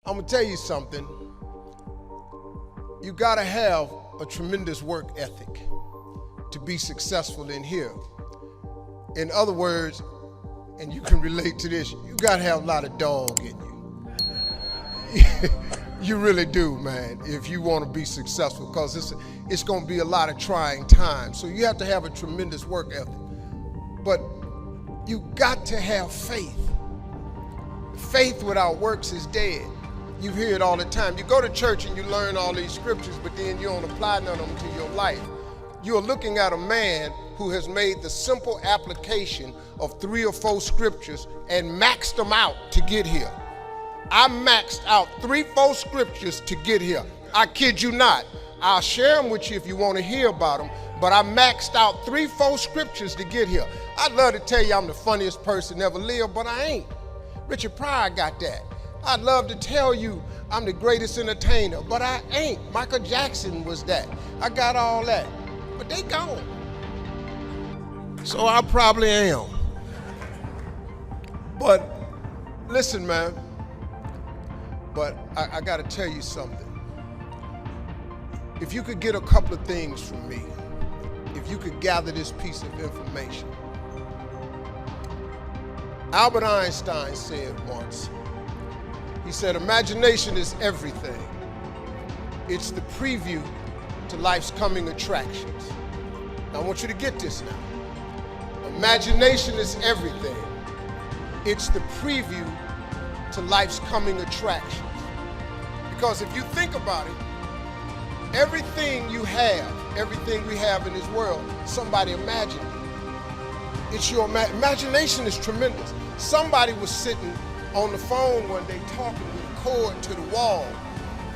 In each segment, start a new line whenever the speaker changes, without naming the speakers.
I'm gonna tell you something. You gotta have a tremendous work ethic to be successful in here. In other words, and you can relate to this, you gotta have a lot of dog in you. You really do, man, if you want to be successful, because it's going to be a lot of trying times. So you have to have a tremendous work ethic. But you got to have faith. Faith without works is dead. You hear it all the time. You go to church and you learn all these scriptures, but then you don't apply none of them to your life. You're looking at a man who has made the simple application of 3 or 4 scriptures and maxed them out to get here. I maxed out 3, 4 scriptures to get here. I kid you not. I'll share them with you if you want to hear about them, but I maxed out 3, 4 scriptures to get here. I'd love to tell you I'm the funniest person ever lived, but I ain't. Richard Pryor got that. I'd love to tell you I'm the greatest entertainer, but I ain't. Michael Jackson was that. I got all that, but they gone. So I probably am. But listen, man. But I got to tell you something. If you could get a couple of things from me, if you could gather this piece of information. Albert Einstein said once, he said, imagination is everything. It's the preview to life's coming attractions. Now I want you to get this now. Imagination is everything. It's the preview to life's coming attractions. Because if you think about it, everything you have, everything we have in this world, somebody imagined it. It's your imagination is tremendous. Somebody was sitting on the phone one day talking with a cord to the wall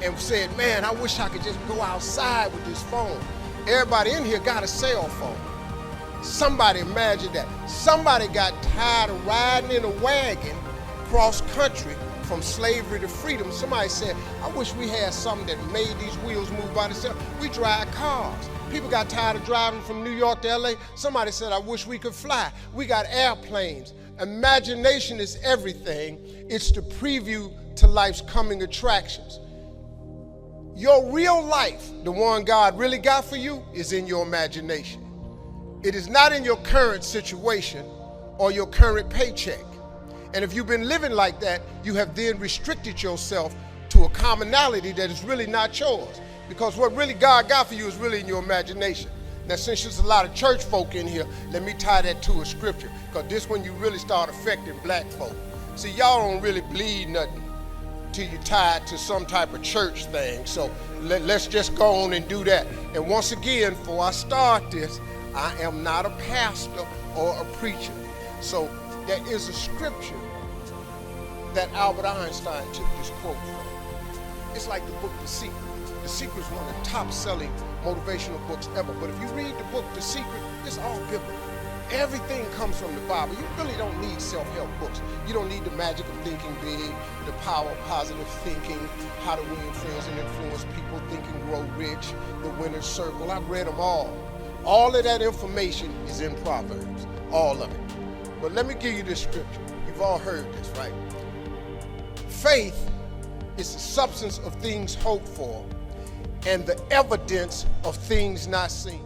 and said, man, I wish I could just go outside with this phone. Everybody in here got a cell phone. Somebody imagined that. Somebody got tired of riding in a wagon cross country from slavery to freedom. Somebody said, I wish we had something that made these wheels move by themselves. We drive cars. People got tired of driving from New York to LA. Somebody said, I wish we could fly. We got airplanes. Imagination is everything. It's the preview to life's coming attractions. Your real life, the one God really got for you, is in your imagination. It is not in your current situation or your current paycheck. And if you've been living like that, you have then restricted yourself to a commonality that is really not yours. Because what really God got for you is really in your imagination. Now, since there's a lot of church folk in here, let me tie that to a scripture, because this one you really start affecting black folk. See, y'all don't really bleed nothing till you tie it to some type of church thing. So let's just go on and do that. And once again, before I start this, I am not a pastor or a preacher. So there is a scripture that Albert Einstein took this quote from. It's like the book The Secret. The Secret is one of the top-selling motivational books ever. But if you read the book The Secret, it's all biblical. Everything comes from the Bible. You really don't need self-help books. You don't need the magic of thinking big, the power of positive thinking, how to win friends and influence people, Think and Grow Rich, the Winner's Circle. I've read them all. All of that information is in Proverbs, all of it. But let me give you this scripture. You've all heard this, right? Faith is the substance of things hoped for and the evidence of things not seen.